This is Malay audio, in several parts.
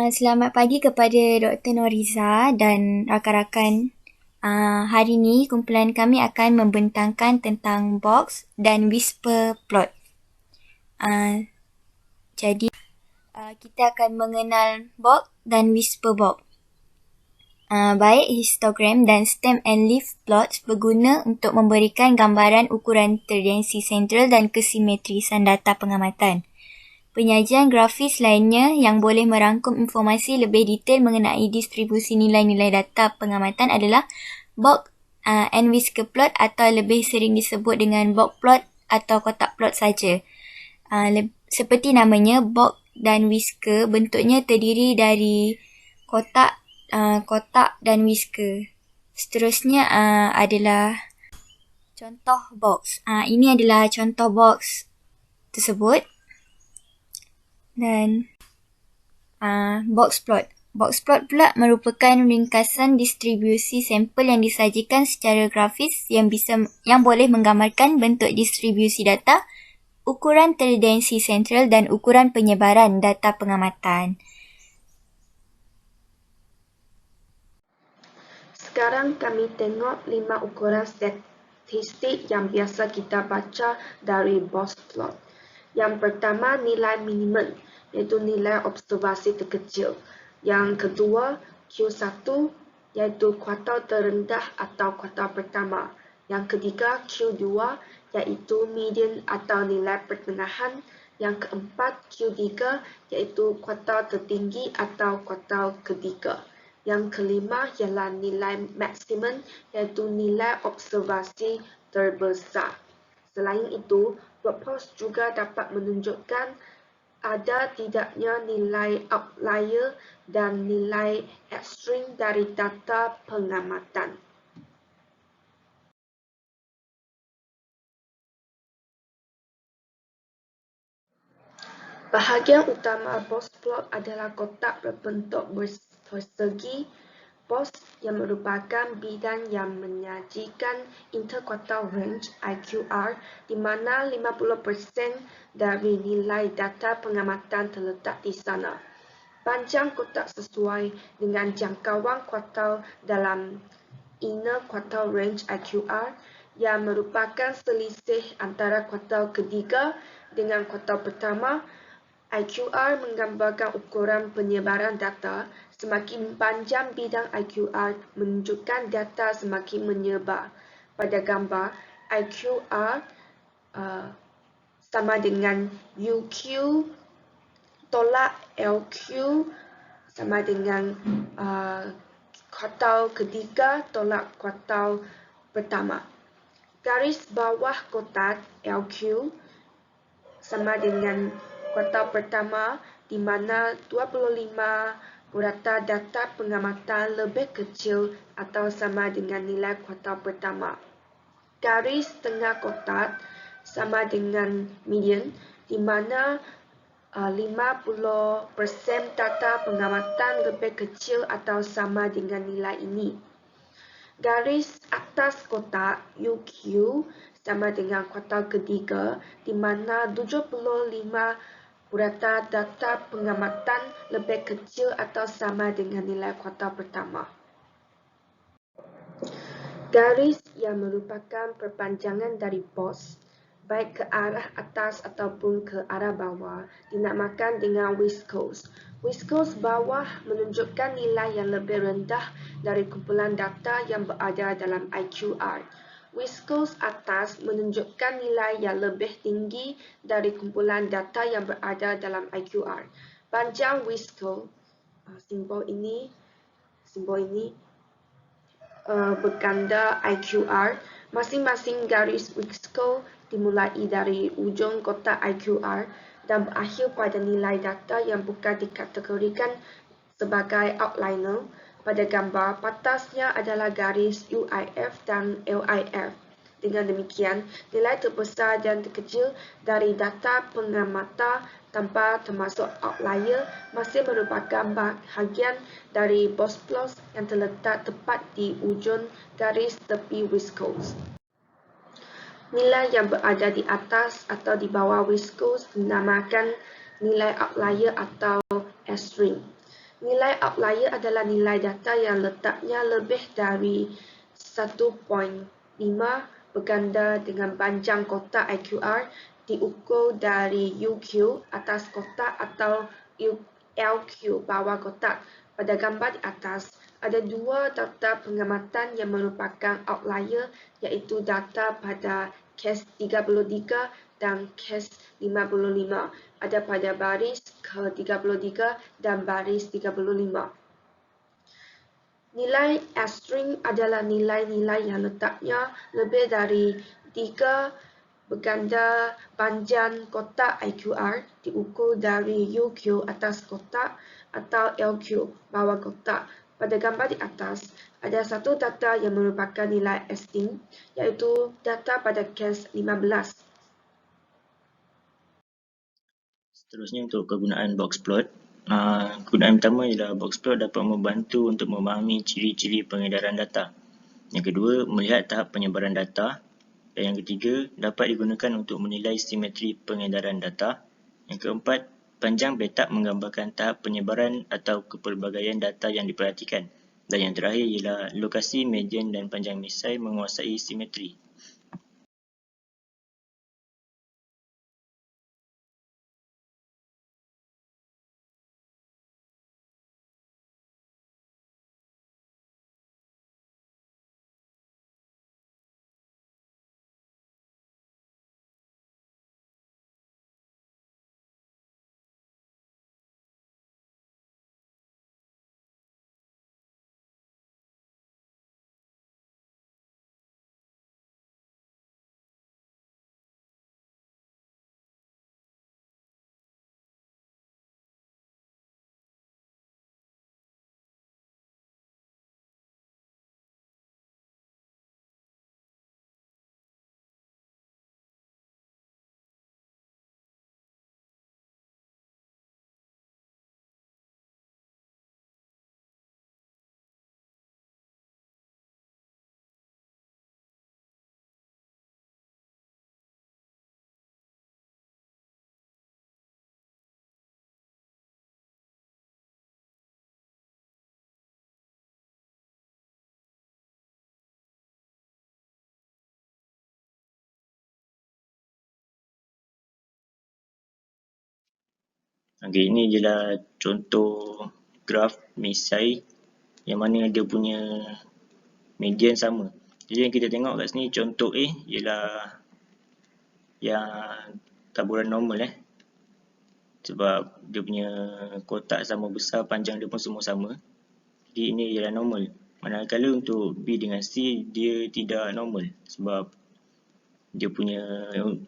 Selamat pagi kepada Dr. Noriza dan rakan-rakan. Hari ini kumpulan kami akan membentangkan tentang box dan whisper plot. Jadi, kita akan mengenal box dan whisper box. Baik histogram dan stem and leaf plots berguna untuk memberikan gambaran ukuran tendensi sentral dan kesimetrisan data pengamatan. Penyajian grafis lainnya yang boleh merangkum informasi lebih detail mengenai distribusi nilai-nilai data pengamatan adalah box and whisker plot atau lebih sering disebut dengan box plot atau kotak plot saja. Seperti namanya, box dan whisker bentuknya terdiri dari kotak dan whisker. Seterusnya adalah contoh box. Ini adalah contoh box tersebut. Dan box plot. Box plot pula merupakan ringkasan distribusi sampel yang disajikan secara grafis yang boleh menggambarkan bentuk distribusi data, ukuran tendensi sentral dan ukuran penyebaran data pengamatan. Sekarang kami tengok 5 ukuran statistik yang biasa kita baca dari box plot. Yang pertama, nilai minimum, iaitu nilai observasi terkecil. Yang kedua, Q1, iaitu kuartal terendah atau kuartal pertama. Yang ketiga, Q2, iaitu median atau nilai pertengahan. Yang keempat, Q3, iaitu kuartal tertinggi atau kuartal ketiga. Yang kelima ialah nilai maksimum, iaitu nilai observasi terbesar. Selain itu, box juga dapat menunjukkan ada tidaknya nilai outlier dan nilai ekstrim dari data pengamatan. Bahagian utama box plot adalah kotak berbentuk persegi. Box yang merupakan bidang yang menyajikan interquartile range IQR di mana 50% dari nilai data pengamatan terletak di sana. Panjang kotak sesuai dengan jangkauan kuartal dalam inner quartile range IQR yang merupakan selisih antara kuartal ketiga dengan kuartal pertama. IQR menggambarkan ukuran penyebaran data. Semakin panjang bidang IQR menunjukkan data semakin menyebar. Pada gambar, IQR sama dengan UQ tolak LQ sama dengan kuartal ketiga tolak kuartal pertama. Garis bawah kotak LQ sama dengan kuartal pertama di mana 25 purata data pengamatan lebih kecil atau sama dengan nilai kuartal pertama. Garis tengah kotak sama dengan median di mana 50% data pengamatan lebih kecil atau sama dengan nilai ini. Garis atas kotak UQ sama dengan kuartal ketiga di mana 75 purata data pengamatan lebih kecil atau sama dengan nilai kuartal pertama. Garis yang merupakan perpanjangan dari box, baik ke arah atas ataupun ke arah bawah, dinamakan dengan whiskers. Whiskers bawah menunjukkan nilai yang lebih rendah dari kumpulan data yang berada dalam IQR. Whiskers atas menunjukkan nilai yang lebih tinggi dari kumpulan data yang berada dalam IQR. Panjang whisker, simbol ini berganda IQR. Masing-masing garis whisker dimulai dari ujung kotak IQR dan berakhir pada nilai data yang bukan dikategorikan sebagai outliner. Pada gambar, patasnya adalah garis UIF dan LIF. Dengan demikian, nilai terbesar dan terkecil dari data pengamatan tanpa termasuk outlier masih merupakan bahagian dari box plot yang terletak tepat di ujung garis tepi whiskers. Nilai yang berada di atas atau di bawah whiskers dinamakan nilai outlier atau extreme. Nilai outlier adalah nilai data yang letaknya lebih dari 1.5 berganda dengan panjang kotak IQR diukur dari UQ atas kotak atau LQ bawah kotak. Pada gambar di atas, ada dua data pengamatan yang merupakan outlier, iaitu data pada kes 33 dan kes 55. Ada pada baris ke-33 dan baris 35. Nilai asterisk adalah nilai-nilai yang letaknya lebih dari 3 berganda panjang kotak IQR diukur dari UQ atas kotak atau LQ bawah kotak. Pada gambar di atas, ada satu data yang merupakan nilai asterisk, iaitu data pada kes 15. Seterusnya untuk kegunaan boxplot. Kegunaan pertama ialah boxplot dapat membantu untuk memahami ciri-ciri pengedaran data. Yang kedua, melihat tahap penyebaran data. Dan yang ketiga, dapat digunakan untuk menilai simetri pengedaran data. Yang keempat, panjang petak menggambarkan tahap penyebaran atau kepelbagaian data yang diperhatikan. Dan yang terakhir ialah lokasi, median dan panjang misai menguasai simetri. Okay, ini adalah contoh graf misai yang mana dia punya median sama. Jadi yang kita tengok kat sini contoh A ialah yang taburan normal sebab dia punya kotak sama besar, panjang dia pun semua sama. Jadi ini ialah normal. Manakala untuk B dengan C dia tidak normal sebab dia punya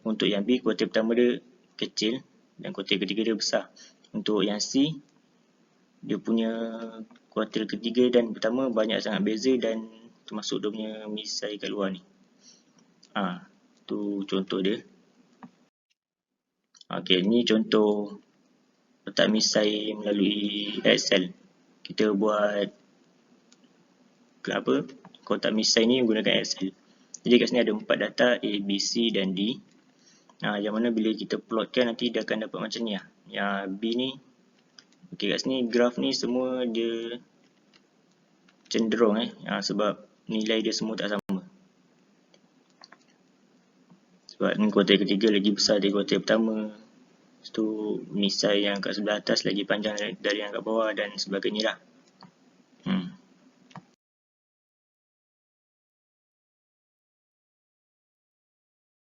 untuk yang B kuartil pertama dia kecil dan kuartil ketiga dia besar. Untuk yang C dia punya kuartil ketiga dan pertama banyak sangat beza dan termasuk dia punya misai kat luar ni. Tu contoh dia. Okey, ni contoh letak misai melalui Excel. Kita buat kotak misai ni menggunakan Excel. Jadi kat sini ada 4 data A, B, C dan D. Yang mana bila kita plotkan nanti dia akan dapat macam ni . Yang B ni, okey, kat sini graf ni semua dia cenderung sebab nilai dia semua tak sama. Sebab ni kuartil ketiga lagi besar dari kuartil pertama. Lepas tu misai yang kat sebelah atas lagi panjang dari yang kat bawah dan sebagainya lah.